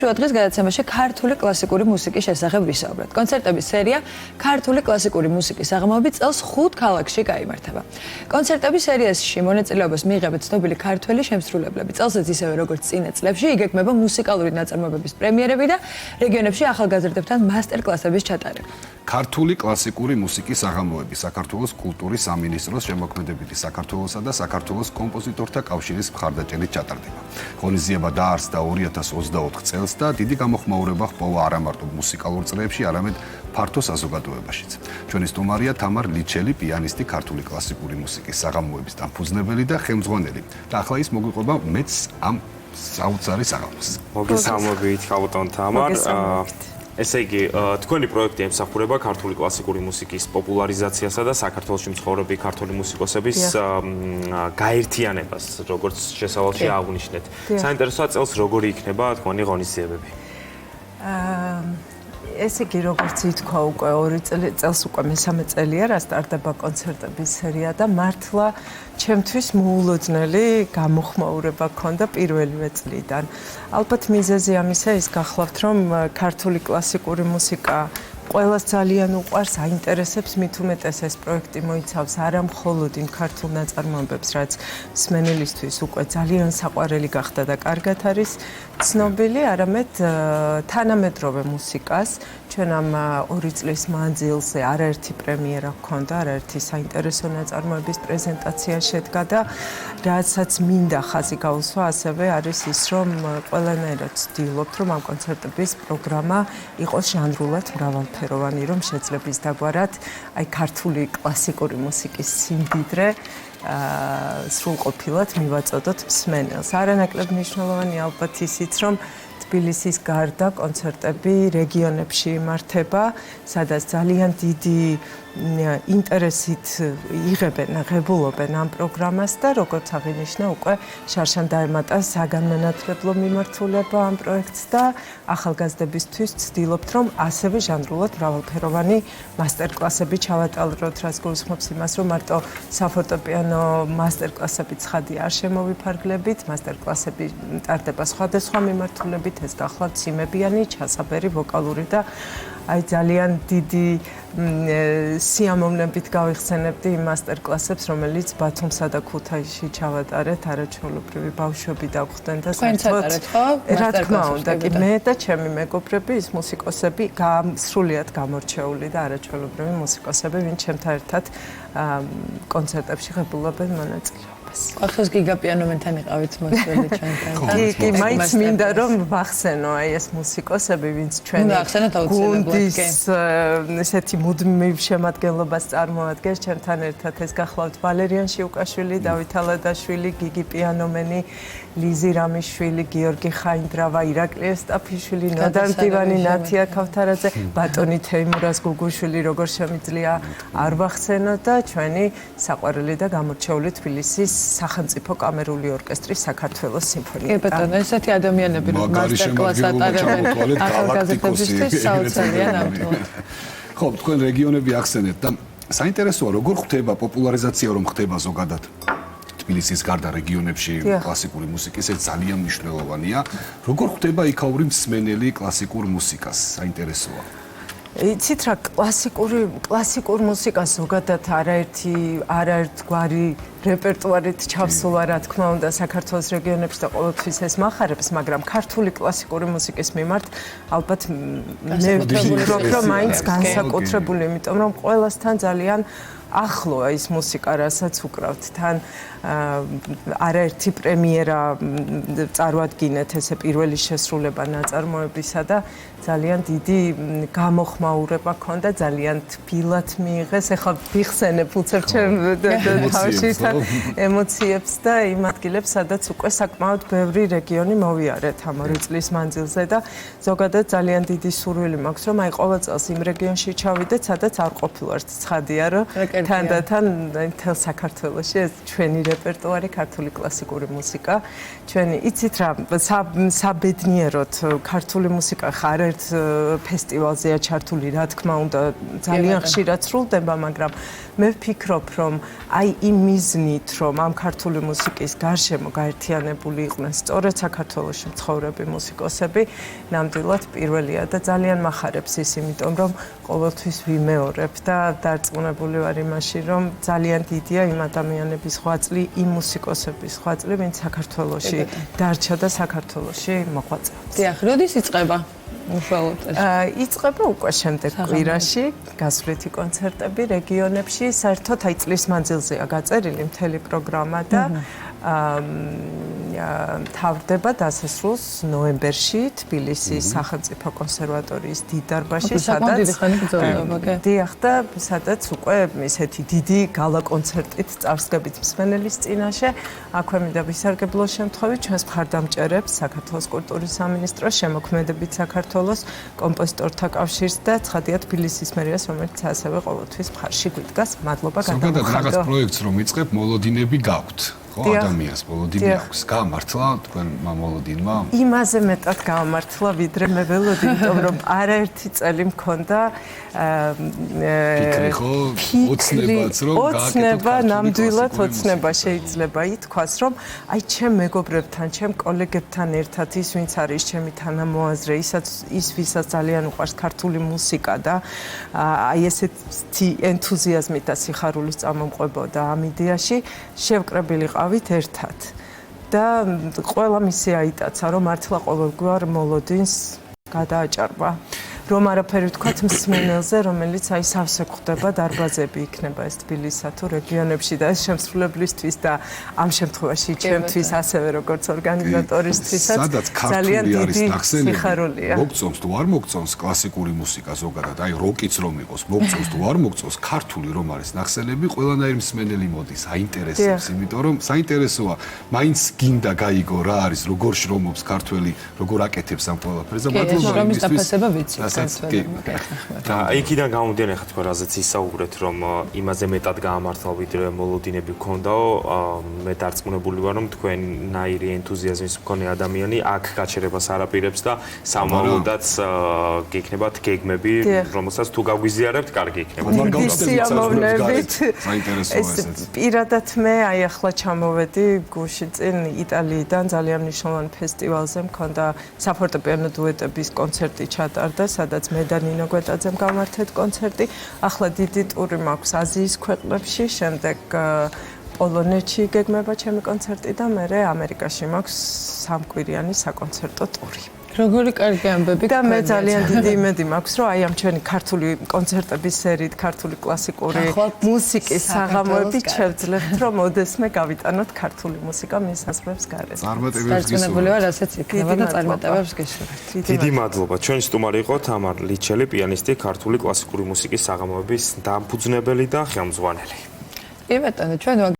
დღეს გადაცემაში ქართული კლასიკური მუსიკის შესახებ ვისაუბრებთ. კონცერტების სერია ქართული კლასიკური მუსიკის საღამოები წელს 5 ქალაქში გაიმართება. კონცერტების სერიაში მონაწილეობას მიიღებენ ცნობილი ქართველი შემსრულებლები. წელსაც ისევე როგორც წინა წლებში იგეგმება მუსიკალური ნაწარმოებების პრემიერები და რეგიონებში ახალგაზრდებთან მასტერკლასების ჩატარება. ქართული კლასიკური მუსიკის საღამოები საქართველოს კულტურის სამინისტროს შემოქმედებითი საქართველოსა და საქართველოს კომპოზიტორთა კავშირის მხარდაჭერით ჩატარდება. ღონისძიება დაარსდა 2024 წელს და დიდი გამოხმაურება ჰპოვა არა მარტო მუსიკალურ წრეებში, არამედ ფართო საზოგადოებაშიც. ჩვენი სტუმარია თამარ ლიჩელი, პიანისტი, ქართული კლასიკური მუსიკის საღამოების დამფუძნებელი და ხელმძღვანელი. და ახლა ის მოგვიყვება მეც ამ საოცარი საღამოს. მოგესალმებით, ხალხო თამარ. ესე იგი, თქვენი პროექტი ემსახურება ქართული კლასიკური მუსიკის პოპულარიზაციასა და საქართველოში მცხოვრები ქართული მუსიკოსების გაერთიანებას, როგორც შესავალში აღნიშნეთ. საინტერესოა წელს როგორი იქნება თქვენი ღონისძიებები? ესე იგი, როგორც ითქვა, უკვე 2 წელს უკვე მესამე წელია, რა სტარტდება კონცერტების სერია და მართლა ჩემთვის მოულოდნელი გამოხმაურება ჰქონდა პირველივე წლიდან. ალბათ მიზეზი ამისა ის გახლავთ, რომ ქართული კლასიკური მუსიკა ყველას ძალიან უყვარს, აინტერესებს, მით უმეტეს ეს პროექტი მოიცავს არა მხოლოდ იმ ქართულ ნაწარმოებებს, რაც მსმენელისთვის უკვე ძალიან საყვარელი გახდა და კარგად არის ცნობილი, არამედ თანამედროვე მუსიკას. ჩვენ ამ 2 წლის მანძილზე არაერთი პრემიერა ჰქონდა, არაერთი საინტერესო ნაწარმოების პრეზენტაცია შედგა და რასაც მინდა ხაზი გაუსვა, ასევე არის ის, რომ ყველანაირად ვცდილობთ, რომ ამ კონცერტების პროგრამა იყოს ჟანრულად მრავალფეროვანი, რომ შეძლებს ისდაგვარად აი ქართული კლასიკური მუსიკის სიმდიდრე სრულყოფილად მივაწოდოთ მსმენელს. არანაკლებ მნიშვნელოვანი ალბათ ისიც, რომ თბილისის გარდა კონცერტები რეგიონებში იმართება, სადაც ძალიან დიდი ინტერესით იღებენ, ღებულობენ ამ პროგრამას და როგორც აღინიშნა, უკვე შარშან დაემატა საგანმანათლებლო მიმართულება ამ პროექტს და ახალგაზრდებისთვის ვცდილობთ, რომ ასევე ჟანრულად მრავალფეროვანი მასტერკლასები ჩავატაროთ, რაც გულისხმობს იმას, რომ მარტო საფორტეპიანო მასტერკლასები ცხადი არ შემოვიფარგლებით, მასტერკლასები ტარდება სხვადასხვა მიმართულებით, ეს გახლავთ სიმებიანი, ჩასაბერი, ვოკალური და აი ძალიან დიდი სიამოვნებით გავიხსენებდი იმ მასტერკლასებს, რომელიც ბათუმსა და ქუთაისში ჩავატარეთ, არაჩვეულებრივი ბავშვები დავხვდნენ და საერთოდ რა თქმა უნდა, კი მე და ჩემი მეგობრები, ის მუსიკოსები სრულიად გამორჩეული და არაჩვეულებრივი მუსიკოსები, ვინც ჩემთან ერთად კონცერტებში ღებულობენ მონაწილეობას. ახლა გიგაპიანომენთან იყავით მოსვლელი ჩვენთან. კი, მაინც მინდა რომ ვახსენო აი ეს მუსიკოსები, ვინც ჩვენი გუნდის ესეთი მუდმივ შემადგენლობას წარმოადგენს, ჩემთან ერთად ეს გახლავთ ვალერიან შიუკაშვილი, დავით ალადაშვილი, გიგი პიანომენი, ლიზი რამიშვილი, გიორგი ხაინდრავა, ირაკლი ესტაფიშვილი, ნოდარ მდივანი, ნათია ქავთარაძე, ბატონი თეიმურაზ გუგუშვილი, როგორ შემიძლია არ ვახსენო და ჩვენი საყვარელი და გამორჩეული თბილისის სახელმწიფო კამერული ორკესტრის საქართველოს სიმფონია. კი ბატონო, ესეთი ადამიანები რომ მასტერკლასს ატარებენ ახალგაზრდებისთვის საოცარია ნამდვილად. ხო, თქვენ რეგიონები ახსენეთ და საინტერესოა, როგორ ხდება პოპულარიზაცია, რომ ხდება ზოგადად თბილისის გარდა რეგიონებში კლასიკური მუსიკის, ეს ძალიან მნიშვნელოვანია. როგორ ხდება იქაური მსმენელი კლასიკურ მუსიკას? საინტერესოა. იცით რა, კლასიკურ მუსიკას ზოგადად არაერთგვარი რეპერტუარით ჩავსულა, რა თქმა უნდა, საქართველოს რეგიონებში და ყოველთვის ეს მახარებს, მაგრამ ქართული კლასიკური მუსიკის მიმართ ალბათ მე ვფიქრობ, რომ მაინც განსაკუთრებული, იმიტომ რომ ყველასთან ძალიან ახლოა ის მუსიკა, რასაც უკრავთ. თან არაერთი პრემიერა წარვადგინეთ, ესე პირველი შესრულება ნაწარმოებისა და ძალიან დიდი გამოხმაურება ჰქონდა, ძალიან თბილად მიიღეს. ეხლა ვიხსენებ უცებ ჩემ თავში ემოციებს და იმ ადგილებს, სადაც უკვე საკმაოდ ბევრი რეგიონი მოვიარეთ ამ 2 წლის მანძილზე და ზოგადად ძალიან დიდი სურვილი მაქვს, რომ აი ყოველ წელს იმ რეგიონში ჩავიდეთ, სადაც არ ყოფილვართ ცხადია, რომ თანდათან მთელ საქართველოში ეს ჩვენი რეპერტუარი ქართული კლასიკური მუსიკა. ჩვენი იცით რა საბედნიეროდ ქართული მუსიკა ხარერთ ფესტივალზეა ჩართული, რა თქმა უნდა, ძალიან ხშირად სრულდება, მაგრამ მე ვფიქრობ, რომ აი იმ მიზნით, რომ ამ ქართული მუსიკის გარშემო გაერთიანებული იყვნენ სწორედ საქართველოში მცხოვრები მუსიკოსები, ნამდვილად პირველია და ძალიან მახარებს ის, იმიტომ რომ ყოველთვის ვიმეორებ და დარწმუნებული ვარ იმაში, რომ ძალიან დიდია იმ ადამიანების ღვაწლი, იმ მუსიკოსების ღვაწლი, ვინც საქართველოში დარჩა და საქართველოში მოღვაწეობს. დიახ, როდის იწყება? იწყება უკვე შემდეგ კვირაში გასვლითი კონცერტები რეგიონებში, საერთოდ აი წლის მანძილზეა გაწერილი მთელი პროგრამა და თავდება დასასრულს ნოემბერში თბილისის სახელმწიფო კონსერვატორიის დიდ დარბაზში, სადაც უკვე ესეთი დიდი გალა კონცერტით წარსდგებით მსმენელის წინაშე. აქვე მინდა ვისარგებლო შემთხვევით ჩვენს მხარდამჭერებს, საქართველოს კულტურის სამინისტროს, შემოქმედებით საქართველოს, კომპოზიტორთა კავშირს და ცხადია თბილისის მერიას, რომელიც ასევე ყოველთვის მხარში გვიდგას. მადლობა გადამხადო. ზოგადად რაღაც პროექტს რომ იწყებ, მოლოდინები გაქვთ. ხო, ადამიანს მოლოდინი აქვს. გამართლა თქვენმა მოლოდინმა? იმაზე მეტად გამართლა, ვიდრე მე ველოდი, იმიტომ რომ არაერთი წელი მქონდა ფიქრი ხო, ოცნებაც რომ ოცნება, ნამდვილად ოცნება შეიძლება ითქვას, რომ აი ჩემ მეგობრებთან, ჩემ კოლეგებთან ერთად ის ვინც არის ჩემი თანამოაზრე, ის ვისაც ძალიან უყვარს ქართული მუსიკა და აი ესეთი ენთუზიაზმით და სიხარულით წამომყვებოდა ამ იდეაში, შევკრებილი ყავით ერთად და ყველა მისი აიტაცა, რომ მართლა ყოველგვარ მოლოდინს გადააჭარბა. რომ არაფერი ვთქვათ მსმენელზე, რომელიც აი სავსე გვხდება დარბაზები იქნება ეს თბილისსა თუ რეგიონებში და ეს შემსრულებლისთვის და ამ შემთხვევაში ჩემთვის ასევე როგორც ორგანიზატორისთვისაც ძალიან დიდი სიხარულია. მოგწონს თუ არ მოგწონს კლასიკური მუსიკა ზოგადად, აი როკიც რომ იყოს, მოგწონს თუ არ მოგწონს, ქართული რომ არის ნახსენები, ყველანაირი მსმენელი მოდის, აინტერესებს, იმიტომ რომ საინტერესოა, მაინც გინდა გაიგო რა არის, როგორ შრომობს ქართველი, როგორ აკეთებს ამ ყველაფერს და მადლობა იმისთვის. და იქიდან გამომდინარე ხა თქვენ რაზეც ისაუბრეთ, რომ იმაზე მეტად გაამართლა ვიდრე მოლოდინები გქონდაო, მე დარწმუნებული ვარ, რომ თქვენნაირი ენთუზიაზმის მქონე ადამიანი აქ გაჩერებას არაპირებს და სამომავლოდაც გექნებათ გეგმები, რომელსაც თუ გაგვიზიარებთ, კარგი იქნება. სიამოვნებით. პირადად მე აი ახლა ჩამოვედი გუშინ წინ იტალიიდან ძალიან მნიშვნელოვან ფესტივალზე მქონდა საფორტეპიანო დუეტების კონცერტი ჩატარდა, სადაც მე და ნინო გვეტაძემ გავმართეთ კონცერტი. ახლა დიდი ტური მაქვს აზიის ქვეყნებში, შემდეგ პოლონეთში გეგმება ჩემი კონცერტი და მე ამერიკაში მაქვს სამკვირიანი საკონცერტო ტური. როგორი კარგი ამბები და მე ძალიან დიდი იმედი მაქვს, რომ აი ამ ჩვენი ქართული კონცერტების სერიით, ქართული კლასიკური მუსიკის საღამოები შევძლებთ, რომ ოდესმე გავიტანოთ ქართული მუსიკა მის საზღვრებს გარეთ. დარწმუნებული ვარ, ასეც იქნება და წარმატებებს გესურვებთ. დიდი მადლობა. ჩვენი სტუმარი იყო თამარ ლიჩელი, პიანისტი, ქართული კლასიკური მუსიკის საღამოების დამფუძნებელი და ხელმძღვანელი. კი ბატონო, ჩვენ